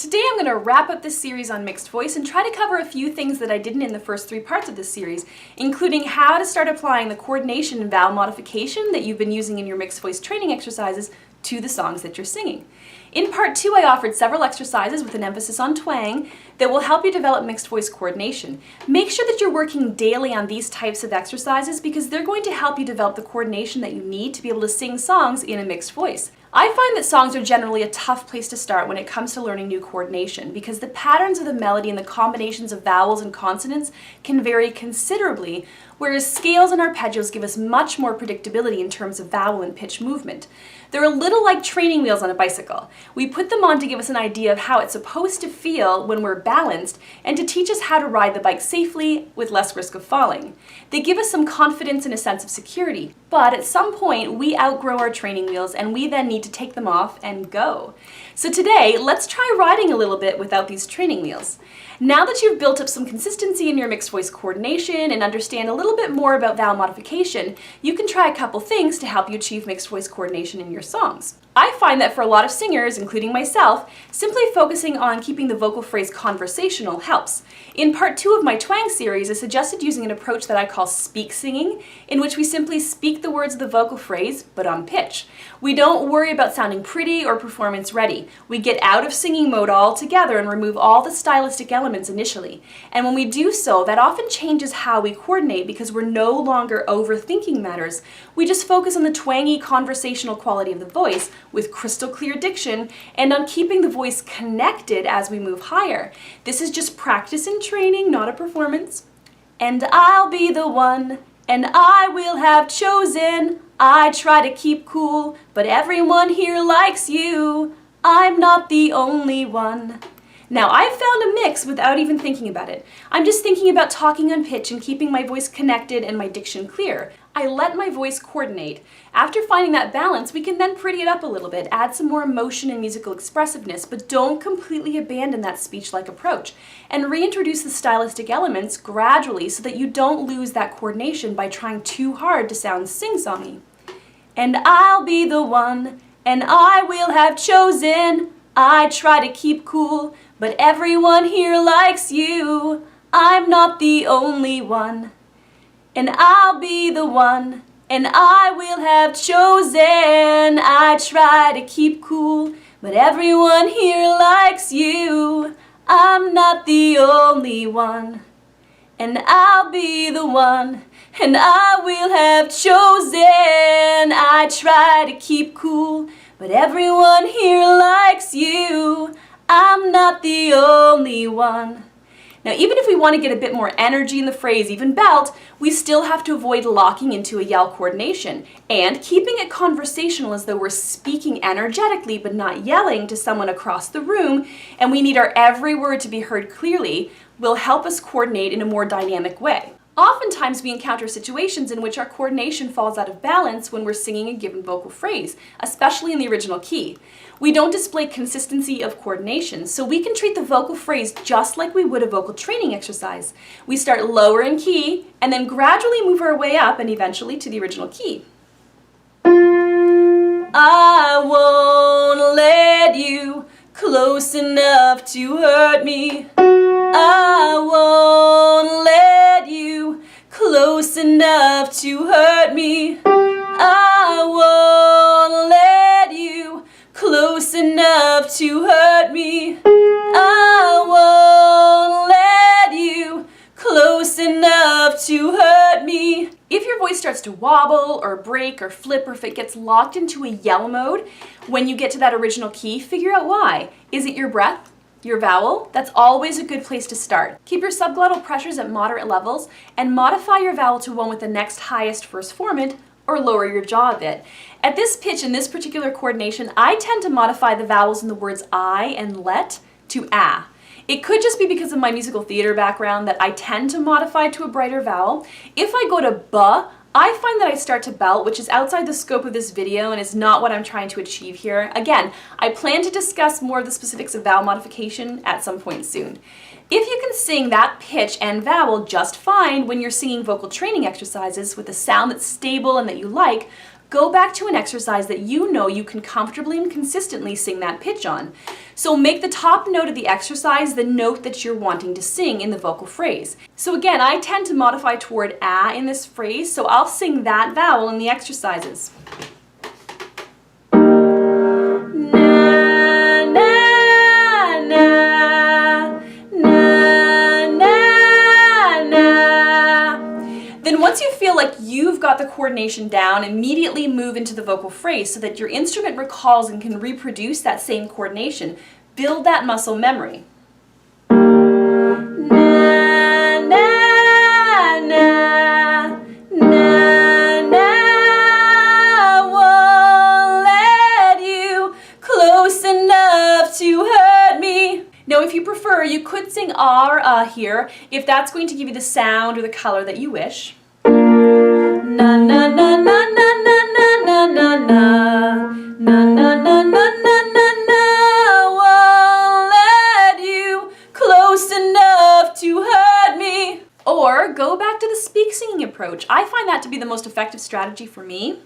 Today I'm going to wrap up this series on mixed voice and try to cover a few things that I didn't in the first 3 parts of this series, including how to start applying the coordination and vowel modification that you've been using in your mixed voice training exercises to the songs that you're singing. In part 2, I offered several exercises with an emphasis on twang that will help you develop mixed voice coordination. Make sure that you're working daily on these types of exercises because they're going to help you develop the coordination that you need to be able to sing songs in a mixed voice. I find that songs are generally a tough place to start when it comes to learning new coordination because the patterns of the melody and the combinations of vowels and consonants can vary considerably, whereas scales and arpeggios give us much more predictability in terms of vowel and pitch movement. They're a little like training wheels on a bicycle. We put them on to give us an idea of how it's supposed to feel when we're balanced and to teach us how to ride the bike safely with less risk of falling. They give us some confidence and a sense of security, but at some point we outgrow our training wheels and we then need to take them off and go. So today, let's try riding a little bit without these training wheels. Now that you've built up some consistency in your mixed voice coordination and understand a little bit more about vowel modification, you can try a couple things to help you achieve mixed voice coordination in your songs. I find that for a lot of singers, including myself, simply focusing on keeping the vocal phrase conversational helps. In part 2 of my twang series, I suggested using an approach that I call speak singing, in which we simply speak the words of the vocal phrase, but on pitch. We don't worry about sounding pretty or performance ready. We get out of singing mode altogether and remove all the stylistic elements initially. And when we do so, that often changes how we coordinate because we're no longer overthinking matters. We just focus on the twangy conversational quality of the voice with crystal clear diction and on keeping the voice connected as we move higher. This is just practice and training, not a performance. And I'll be the one, and I will have chosen. I try to keep cool, but everyone here likes you. I'm not the only one. Now, I've found a mix without even thinking about it. I'm just thinking about talking on pitch and keeping my voice connected and my diction clear. I let my voice coordinate. After finding that balance, we can then pretty it up a little bit, add some more emotion and musical expressiveness, but don't completely abandon that speech-like approach, and reintroduce the stylistic elements gradually so that you don't lose that coordination by trying too hard to sound sing-songy. And I'll be the one, and I will have chosen. I try to keep cool, but everyone here likes you. I'm not the only one. And I'll be the one, and I will have chosen. I try to keep cool, but everyone here likes you. I'm not the only one. And I'll be the one, and I will have chosen. I try to keep cool, but everyone here likes you. I'm not the only one. Now, even if we want to get a bit more energy in the phrase, even belt, we still have to avoid locking into a yell coordination and keeping it conversational as though we're speaking energetically but not yelling to someone across the room, and we need our every word to be heard clearly, will help us coordinate in a more dynamic way. Oftentimes we encounter situations in which our coordination falls out of balance when we're singing a given vocal phrase, especially in the original key. We don't display consistency of coordination, so we can treat the vocal phrase just like we would a vocal training exercise. We start lower in key and then gradually move our way up and eventually to the original key. I won't let you close enough to hurt me. I won't let you close enough to hurt me. I won't let you close enough to hurt me. I won't let you close enough to hurt me. If your voice starts to wobble or break or flip, or if it gets locked into a yell mode when you get to that original key, figure out why. Is it your breath? Your vowel? That's always a good place to start. Keep your subglottal pressures at moderate levels and modify your vowel to one with the next highest first formant, or lower your jaw a bit. At this pitch in this particular coordination, I tend to modify the vowels in the words I and let to ah. It could just be because of my musical theater background that I tend to modify to a brighter vowel. If I go to buh, I find that I start to belt, which is outside the scope of this video and is not what I'm trying to achieve here. Again, I plan to discuss more of the specifics of vowel modification at some point soon. If you can sing that pitch and vowel just fine when you're singing vocal training exercises with a sound that's stable and that you like, go back to an exercise that you know you can comfortably and consistently sing that pitch on. So make the top note of the exercise the note that you're wanting to sing in the vocal phrase. So again, I tend to modify toward ah in this phrase, so I'll sing that vowel in the exercises. Once you feel like you've got the coordination down, immediately move into the vocal phrase so that your instrument recalls and can reproduce that same coordination. Build that muscle memory. Na, na, na, na, na, won't let you close enough to hurt me. Now, if you prefer, you could sing ah or here if that's going to give you the sound or the color that you wish. Na na na na na na na na na na na na na na na won't let you close enough to hurt me. Or go back to the speak singing approach. I find that to be the most effective strategy for me.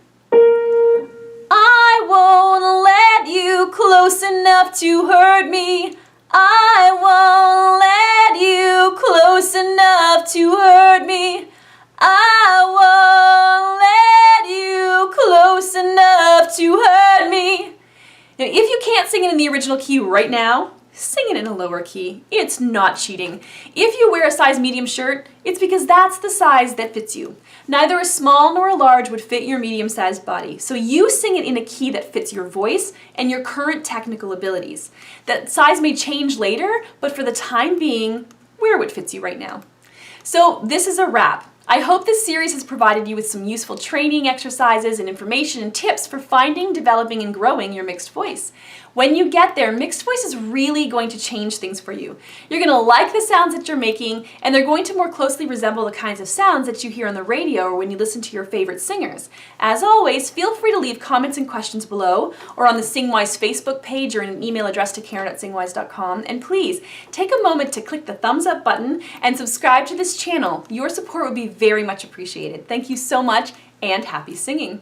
I won't let you close enough to hurt me. I won't let you close enough to hurt me. I won't let you close enough to hurt me. Now, if you can't sing it in the original key right now, sing it in a lower key. It's not cheating. If you wear a size medium shirt, it's because that's the size that fits you. Neither a small nor a large would fit your medium-sized body, so you sing it in a key that fits your voice and your current technical abilities. That size may change later, but for the time being, wear what fits you right now. So this is a wrap. I hope this series has provided you with some useful training exercises and information and tips for finding, developing, and growing your mixed voice. When you get there, mixed voice is really going to change things for you. You're going to like the sounds that you're making, and they're going to more closely resemble the kinds of sounds that you hear on the radio or when you listen to your favorite singers. As always, feel free to leave comments and questions below, or on the SingWise Facebook page, or an email address to Karen@singwise.com. And please, take a moment to click the thumbs up button and subscribe to this channel. Your support would be very much appreciated. Thank you so much, and happy singing!